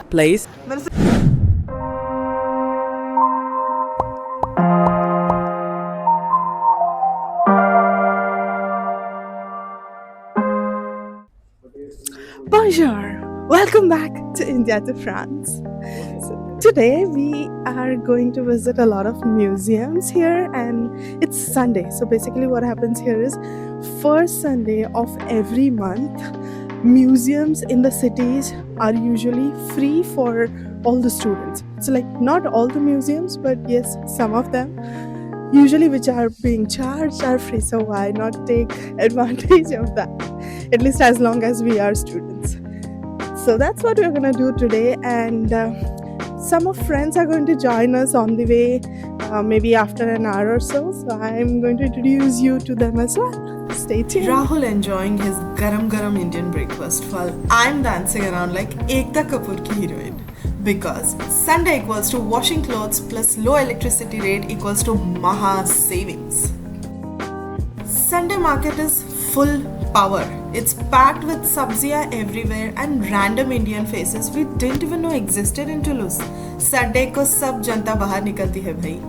place. Bonjour! Welcome back to India to France. So today we are going to visit a lot of museums here, and it's Sunday. So basically, what happens here is first Sunday of every month, museums in the cities are usually free for all the students. So, like, not all the museums, but yes, some of them usually which are being charged are free. So, why not take advantage of that? At least as long as we are students. So that's what we're gonna do today, and some of friends are going to join us on the way, maybe after an hour or so. So I'm going to introduce you to them as well. Stay tuned. Rahul enjoying his garam Indian breakfast while I'm dancing around like Ekta Kapoor ki heroine. Because Sunday equals to washing clothes plus low electricity rate equals to maha savings. Sunday market is full power. It's packed with sabzi everywhere and random Indian faces we didn't even know existed in Toulouse. Sunday ko sab janta bahar nikalti hai bhai.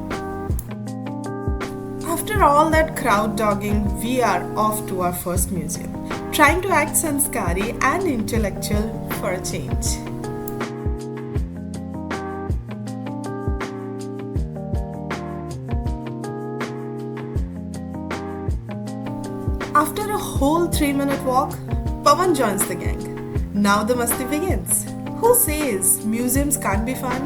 After all that crowd dogging, we are off to our first museum, trying to act sanskari and intellectual for a change. After a whole 3-minute walk, Pavan joins the gang. Now the masti begins. Who says museums can't be fun?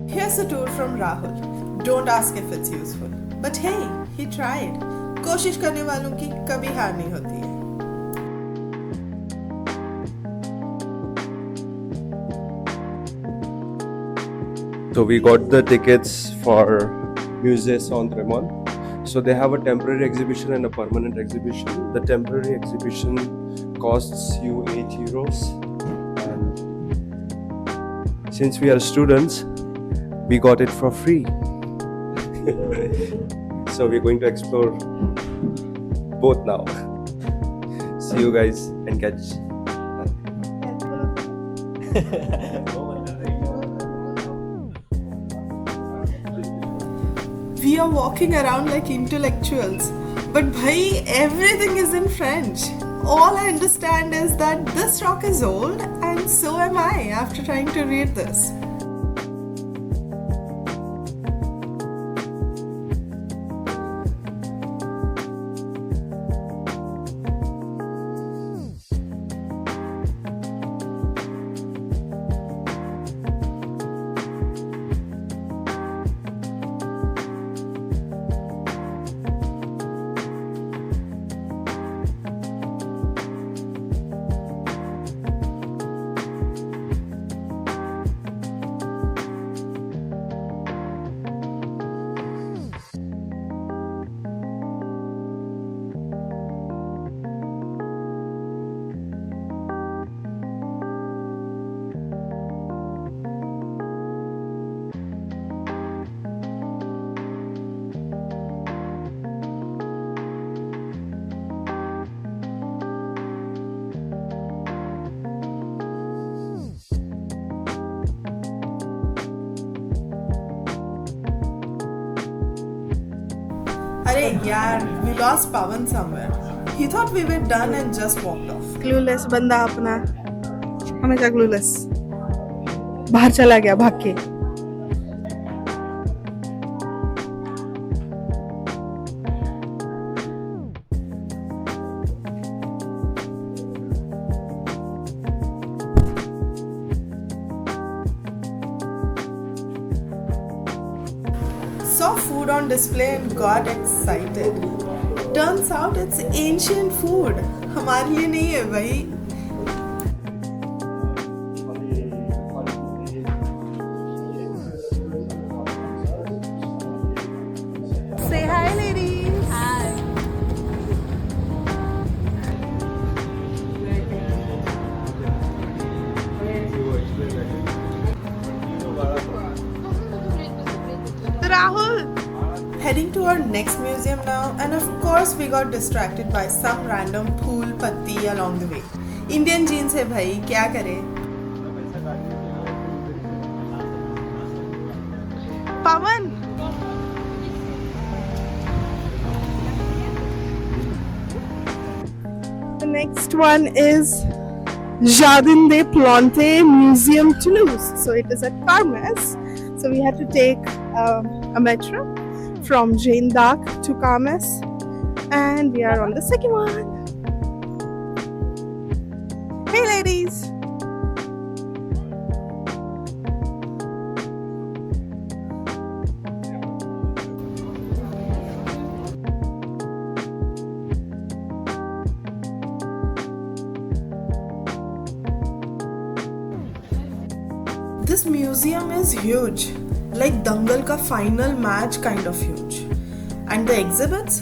Here's a tour from Rahul. Don't ask if it's useful. But hey, he tried. कोशिश करने वालों की कभी हार नहीं होती है. So we got the tickets for Musée Saint-Raymond. So they have a temporary exhibition and a permanent exhibition. The temporary exhibition costs you 8 euros. And since we are students, we got it for free. So we're going to explore both now. See you guys and catch. We are walking around like intellectuals, but bhai, everything is in French. All I understand is that this rock is old, and so am I after trying to read this. Arey yaar, we lost Pavan somewhere. He thought we were done and just walked off. Clueless बंदा अपना हमेशा clueless. बाहर चला गया भाग के. Saw food on display and got excited. Turns out it's ancient food. हमारे लिए नहीं है भाई. Say hi, ladies. Hi. Rahul. Heading to our next museum now, and of course we got distracted by some random pool patti along the way. Indian jeans hai bhai, kya kare? Pavan! The next one is Jardin des Plantes Museum Toulouse. So it is at Carmes. So we had to take a metro from Jane d'Arc to Carmes, and we are on the second one. Hey ladies! This museum is huge, like Dangal ka final match kind of huge. And the exhibits,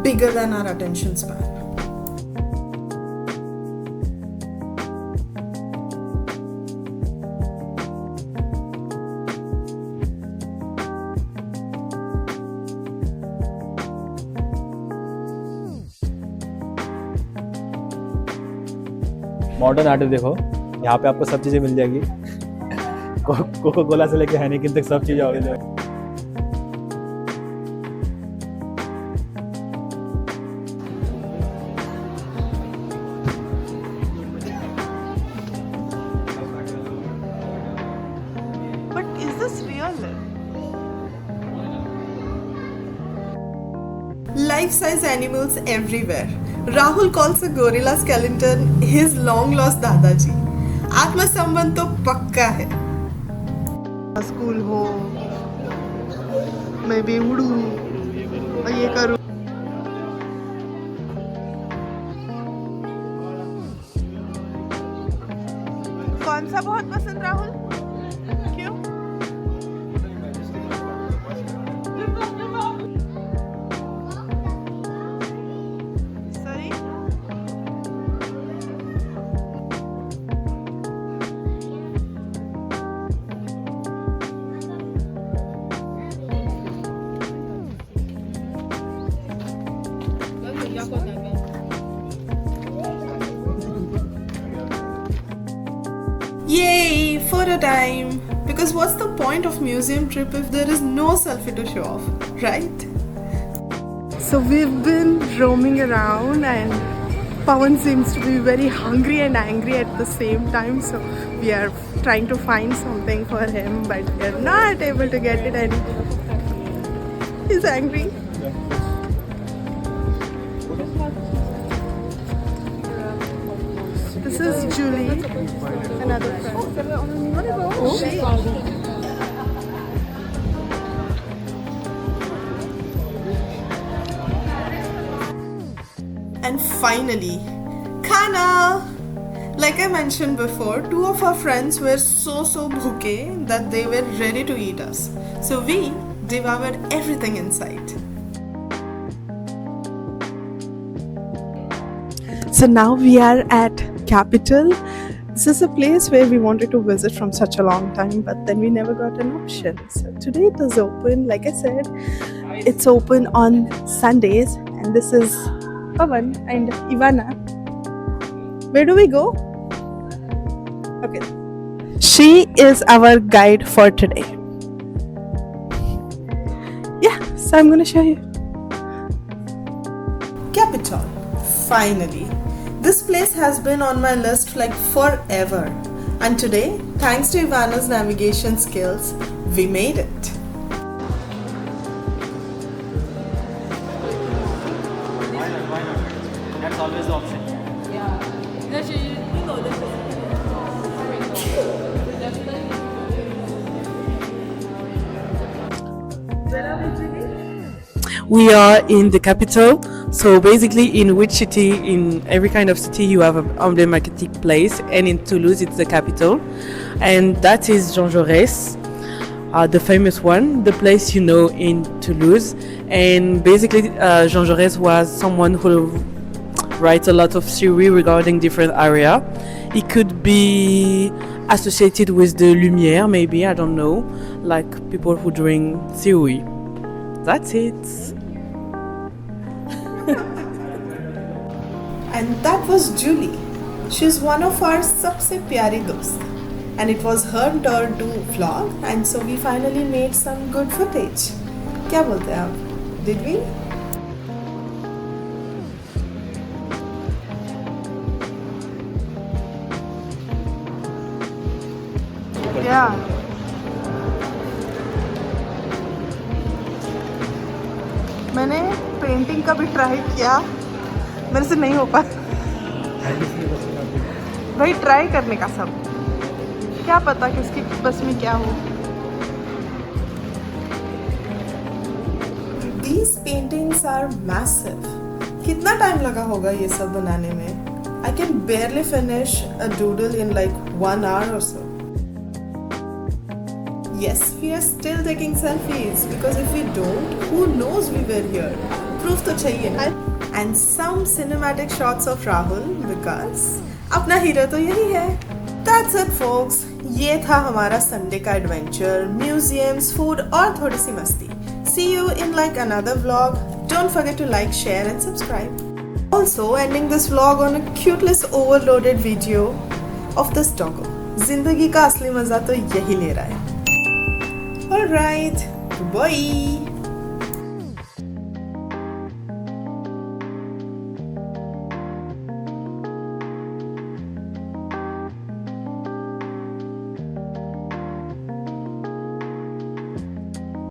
bigger than our attention span. Modern art देखो, यहाँ पे आपको सब चीज़ें मिल जाएगी। Cocoa Cola से लेके हैनिकिन तक सब चीज़ें अवेलेबल है। But is this real? Life-size animals everywhere. Rahul calls a gorilla skeleton his long-lost Dadaji. आत्म संबंध तो पक्का है. स्कूल हो, मैं भी उड़ूं और ये करूं. कौन सा बहुत पसंद राहुल? क्यों? Sorry? Yay! Photo time! Because what's the point of museum trip if there is no selfie to show off, right? So we've been roaming around and Pavan seems to be very hungry and angry at the same time, so we are trying to find something for him, but we're not able to get it and he's angry. This is Julie, another friend. Oh, and finally, Khana! Like I mentioned before, two of our friends were so bhuke that they were ready to eat us. So we devoured everything in sight. So now we are at Capitole. This is a place where we wanted to visit from such a long time, but then we never got an option. So today it is open. Like I said, it's open on Sundays, and this is Pavan and Ivana. Where do we go? Okay. She is our guide for today. Yeah, so I'm gonna show you. Capitole. Finally. This place has been on my list like forever. And today, thanks to Ivana's navigation skills, we made it. Why not? That's always the option. We are in the capital, so basically in which city, in every kind of city you have an emblematic place, and in Toulouse it's the capital, and that is Jean Jaurès, the famous one, the place you know in Toulouse. And basically Jean Jaurès was someone who writes a lot of theory regarding different area. It could be associated with the Lumière, maybe, I don't know, like people who drink theory. That's it. And that was Julie. She's one of our सबसे प्यारी दोस्त. And it was her turn to vlog, and so we finally made some good footage. क्या बोलते हैं आप? Did we? Yeah. मैंने painting का भी ट्राई किया, मेरे से नहीं हो पाया भाई। ट्राई करने का सब, क्या पता किसकी बस में क्या हो। These paintings are massive. कितना टाइम लगा होगा ये सब बनाने में? I can barely finish a doodle in like 1 hour or so. Yes, we are still taking selfies because if we don't, who knows we were here? Proof तो चाहिए ना? And some cinematic shots of Rahul because अपना hero तो यही है। That's it folks. ये था हमारा संडे का एडवेंचर, म्यूजियम्स, फूड और थोड़ी सी मस्ती। See you in like another vlog. Don't forget to like, share and subscribe. Also ending this vlog on a cuteless overloaded video of this doggo. जिंदगी का असली मजा तो यही ले रहा है। Alright, bye.